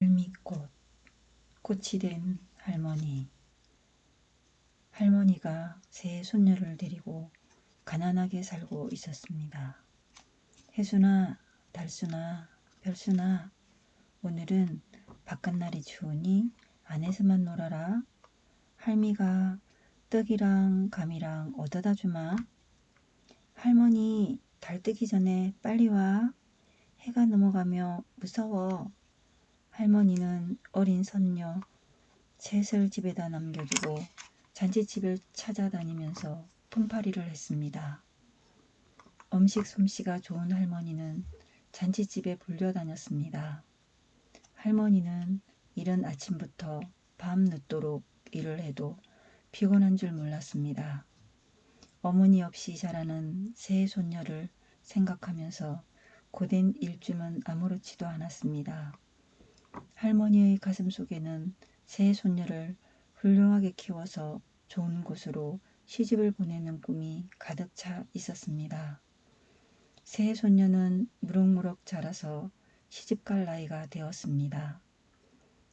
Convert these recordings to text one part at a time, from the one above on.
을미꽃, 꽃이 된 할머니. 할머니가 세 손녀를 데리고 가난하게 살고 있었습니다. 해수나 달수나 별수나 오늘은 바깥날이 추우니 안에서만 놀아라. 할미가 떡이랑 감이랑 얻어다 주마. 할머니 달 뜨기 전에 빨리 와. 해가 넘어가며 무서워. 할머니는 어린 손녀 셋을 집에다 남겨두고 잔치집을 찾아다니면서 품팔이를 했습니다. 음식 솜씨가 좋은 할머니는 잔치집에 불려다녔습니다. 할머니는 이른 아침부터 밤 늦도록 일을 해도 피곤한 줄 몰랐습니다. 어머니 없이 자라는 세 손녀를 생각하면서 고된 일쯤은 아무렇지도 않았습니다. 할머니의 가슴 속에는 세 손녀를 훌륭하게 키워서 좋은 곳으로 시집을 보내는 꿈이 가득 차 있었습니다. 세 손녀는 무럭무럭 자라서 시집갈 나이가 되었습니다.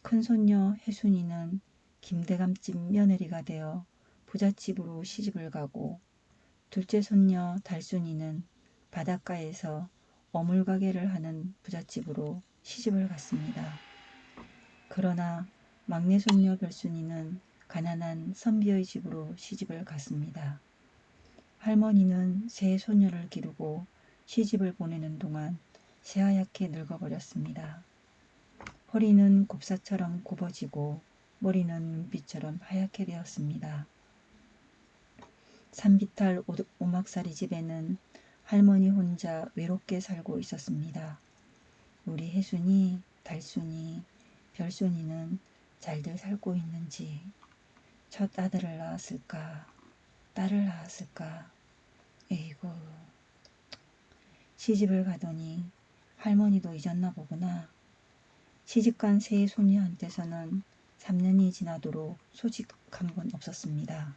큰손녀 혜순이는 김대감집 며느리가 되어 부잣집으로 시집을 가고 둘째 손녀 달순이는 바닷가에서 어물가게를 하는 부잣집으로 시집을 갔습니다. 그러나 막내 손녀 별순이는 가난한 선비의 집으로 시집을 갔습니다. 할머니는 세 손녀를 기르고 시집을 보내는 동안 새하얗게 늙어버렸습니다. 허리는 곱사처럼 굽어지고 머리는 눈빛처럼 하얗게 되었습니다. 산비탈 오막살이 집에는 할머니 혼자 외롭게 살고 있었습니다. 우리 혜순이, 달순이, 별순이는 잘들 살고 있는지, 첫 아들을 낳았을까, 딸을 낳았을까. 에이구, 시집을 가더니 할머니도 잊었나 보구나. 시집간 세 손녀한테서는 3년이 지나도록 소식 한 번 없었습니다.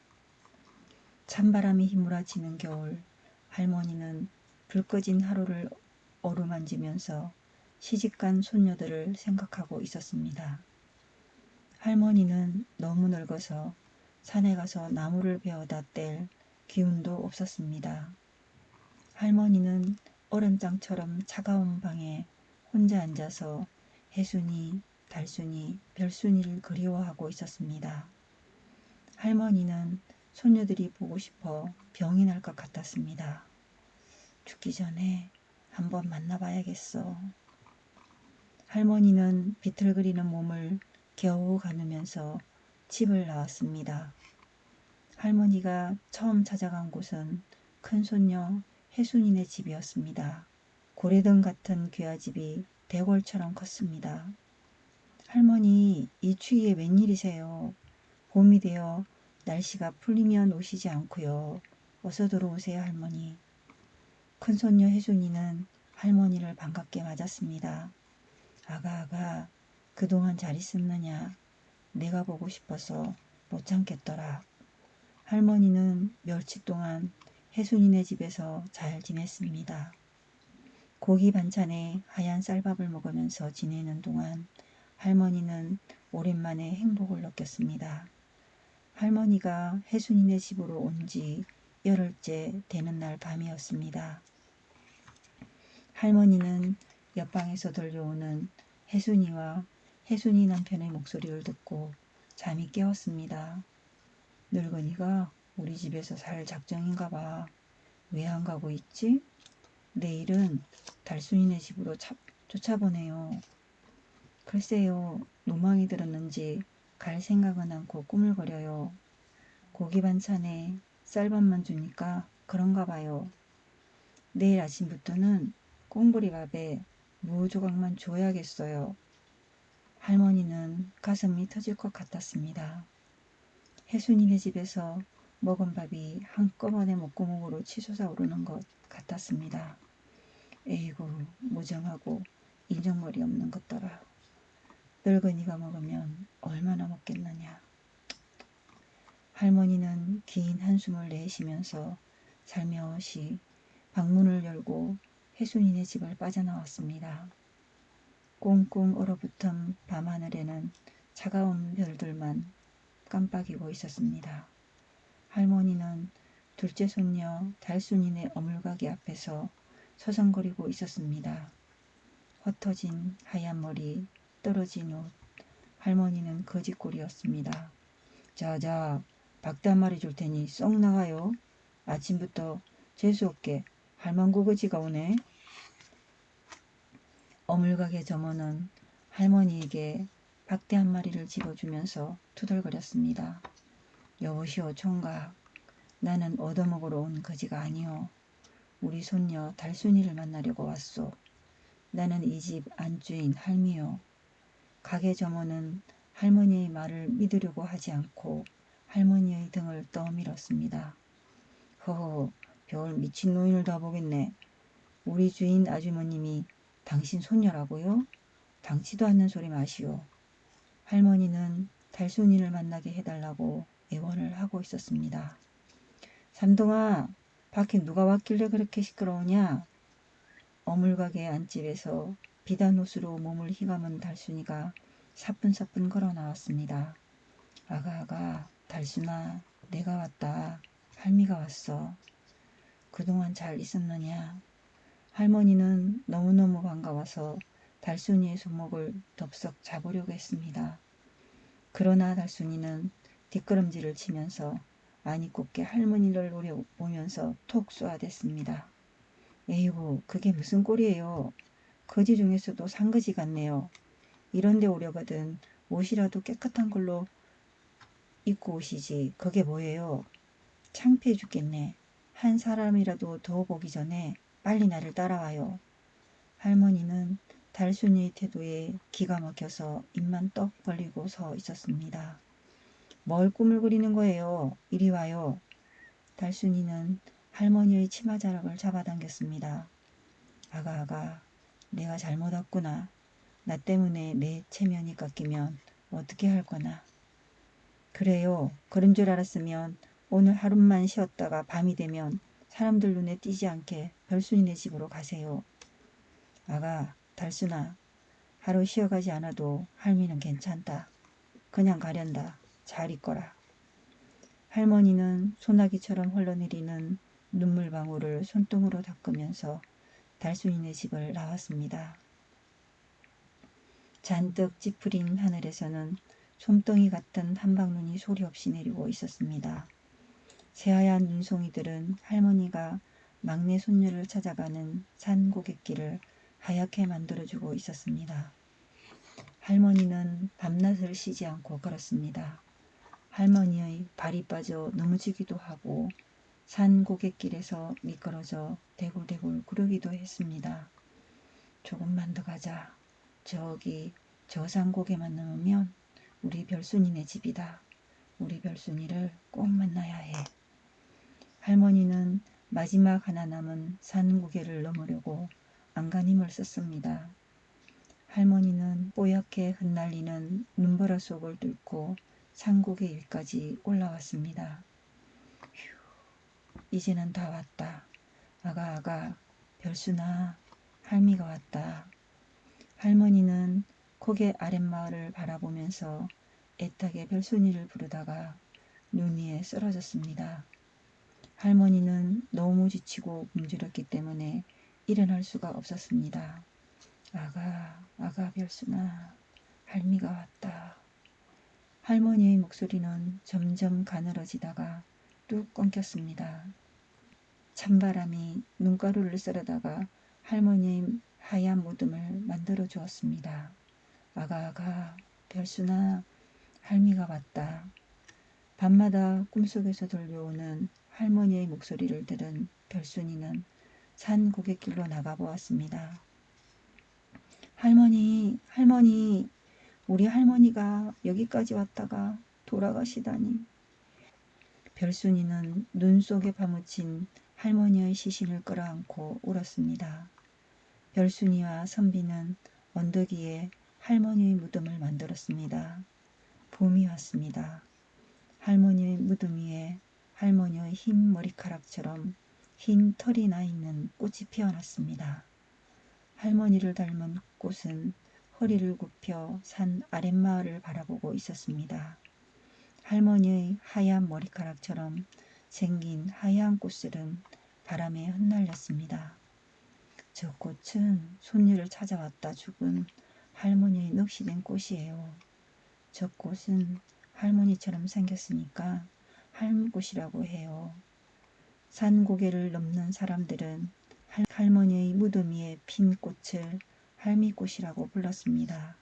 찬바람이 휘몰아치는 겨울, 할머니는 불 꺼진 하루를 어루만지면서 시집간 손녀들을 생각하고 있었습니다. 할머니는 너무 늙어서 산에 가서 나무를 베어다 뗄 기운도 없었습니다. 할머니는 얼음장처럼 차가운 방에 혼자 앉아서 혜순이, 달순이, 별순이를 그리워하고 있었습니다. 할머니는 손녀들이 보고 싶어 병이 날 것 같았습니다. 죽기 전에 한번 만나봐야겠어. 할머니는 비틀거리는 몸을 겨우 가누면서 집을 나왔습니다. 할머니가 처음 찾아간 곳은 큰손녀 혜순이네 집이었습니다. 고래등 같은 귀아집이 대궐처럼 컸습니다. 할머니, 이 추위에 웬일이세요? 봄이 되어 날씨가 풀리면 오시지 않고요. 어서 들어오세요, 할머니. 큰손녀 혜순이는 할머니를 반갑게 맞았습니다. 아가, 그동안 잘 있었느냐? 내가 보고 싶어서 못 참겠더라. 할머니는 멸치 동안 혜순이네 집에서 잘 지냈습니다. 고기 반찬에 하얀 쌀밥을 먹으면서 지내는 동안 할머니는 오랜만에 행복을 느꼈습니다. 할머니가 혜순이네 집으로 온 지 열흘째 되는 날 밤이었습니다. 할머니는 옆방에서 들려오는 혜순이와 혜순이 남편의 목소리를 듣고 잠이 깨었습니다. 늙은이가 우리 집에서 살 작정인가 봐. 왜 안 가고 있지? 내일은 달순이네 집으로 쫓아보내요. 글쎄요, 노망이 들었는지 갈 생각은 않고 꾸물거려요. 고기 반찬에 쌀밥만 주니까 그런가 봐요. 내일 아침부터는 꽁보리밥에 무 조각만 줘야겠어요. 할머니는 가슴이 터질 것 같았습니다. 혜순이네 집에서 먹은 밥이 한꺼번에 목구멍으로 치솟아 오르는 것 같았습니다. 에이구, 무정하고 인정머리 없는 것더라. 늙은이가 먹으면 얼마나 먹겠느냐. 할머니는 긴 한숨을 내쉬면서 살며시 방문을 열고 혜순이네 집을 빠져나왔습니다. 꽁꽁 얼어붙은 밤하늘에는 차가운 별들만 깜빡이고 있었습니다. 할머니는 둘째 손녀 달순이네 어물가게 앞에서 서성거리고 있었습니다. 흩어진 하얀 머리, 떨어진 옷, 할머니는 거지꼴이었습니다. 자자, 박대 한 마리 줄 테니 쏙 나가요. 아침부터 재수없게 할망구거지가 오네. 어물가게 점원은 할머니에게 박대 한 마리를 집어주면서 투덜거렸습니다. 여보시오 총각, 나는 얻어먹으러 온 거지가 아니오. 우리 손녀 달순이를 만나려고 왔소. 나는 이 집 안주인 할미요. 가게 점원은 할머니의 말을 믿으려고 하지 않고 할머니의 등을 떠밀었습니다. 허허, 별 미친 노인을 다 보겠네. 우리 주인 아주머님이 당신 손녀라고요? 당치도 않는 소리 마시오. 할머니는 달순이를 만나게 해달라고 애원을 하고 있었습니다. 삼동아, 밖에 누가 왔길래 그렇게 시끄러우냐? 어물가게 안집에서 비단옷으로 몸을 휘감은 달순이가 사뿐사뿐 걸어 나왔습니다. 아가, 달순아, 내가 왔다. 할미가 왔어. 그동안 잘 있었느냐? 할머니는 너무너무 반가워서 달순이의 손목을 덥석 잡으려고 했습니다. 그러나 달순이는 뒷걸음질을 치면서 아니 곱게 할머니를 노려보면서 톡 쏘아댔습니다. 에이구, 그게 무슨 꼴이에요. 거지 중에서도 산거지 같네요. 이런데 오려거든 옷이라도 깨끗한 걸로 입고 오시지. 그게 뭐예요? 창피해 죽겠네. 한 사람이라도 더 보기 전에 빨리 나를 따라와요. 할머니는 달순이의 태도에 기가 막혀서 입만 떡 벌리고 서 있었습니다. 뭘 꿈을 그리는 거예요? 이리 와요. 달순이는 할머니의 치마자락을 잡아당겼습니다. 아가, 내가 잘못 왔구나. 나 때문에 내 체면이 깎이면 어떻게 할 거나. 그래요. 그런 줄 알았으면 오늘 하루만 쉬었다가 밤이 되면 사람들 눈에 띄지 않게 별순이네 집으로 가세요. 아가, 달순아, 하루 쉬어가지 않아도 할미는 괜찮다. 그냥 가련다. 잘 있거라. 할머니는 소나기처럼 흘러내리는 눈물방울을 손등으로 닦으면서 달순이네 집을 나왔습니다. 잔뜩 찌푸린 하늘에서는 솜덩이 같은 한방눈이 소리 없이 내리고 있었습니다. 새하얀 눈송이들은 할머니가 막내 손녀를 찾아가는 산 고갯길을 하얗게 만들어주고 있었습니다. 할머니는 밤낮을 쉬지 않고 걸었습니다. 할머니의 발이 빠져 넘어지기도 하고 산 고갯길에서 미끄러져 대굴대굴 구르기도 했습니다. 조금만 더 가자. 저기 저 산고개만 넘으면 우리 별순이네 집이다. 우리 별순이를 꼭 만나야 해. 할머니는 마지막 하나 남은 산고개를 넘으려고 안간힘을 썼습니다. 할머니는 뽀얗게 흩날리는 눈보라 속을 뚫고 산고개 위까지 올라왔습니다. 휴, 이제는 다 왔다. 아가, 별순아, 할미가 왔다. 할머니는 고개 아랫마을을 바라보면서 애타게 별순이를 부르다가 눈 위에 쓰러졌습니다. 할머니는 너무 지치고 굶주렸기 때문에 일어날 수가 없었습니다. 아가 별순아, 할미가 왔다. 할머니의 목소리는 점점 가늘어지다가 뚝 끊겼습니다. 찬바람이 눈가루를 썰어다가 할머니의 하얀 무덤을 만들어 주었습니다. 아가, 별순아, 할미가 왔다. 밤마다 꿈속에서 들려오는 할머니의 목소리를 들은 별순이는 산 고갯길로 나가보았습니다. 할머니, 우리 할머니가 여기까지 왔다가 돌아가시다니. 별순이는 눈 속에 파묻힌 할머니의 시신을 끌어안고 울었습니다. 별순이와 선비는 언덕 위에 할머니의 무덤을 만들었습니다. 봄이 왔습니다. 할머니의 무덤 위에 할머니의 흰 머리카락처럼 흰 털이 나 있는 꽃이 피어났습니다. 할머니를 닮은 꽃은 허리를 굽혀 산 아랫마을을 바라보고 있었습니다. 할머니의 하얀 머리카락처럼 생긴 하얀 꽃들은 바람에 흩날렸습니다. 저 꽃은 손녀를 찾아왔다 죽은 할머니의 넋이된 꽃이에요. 저 꽃은 할머니처럼 생겼으니까 할미꽃이라고 해요. 산고개를 넘는 사람들은 할머니의 무덤 위에 핀 꽃을 할미꽃이라고 불렀습니다.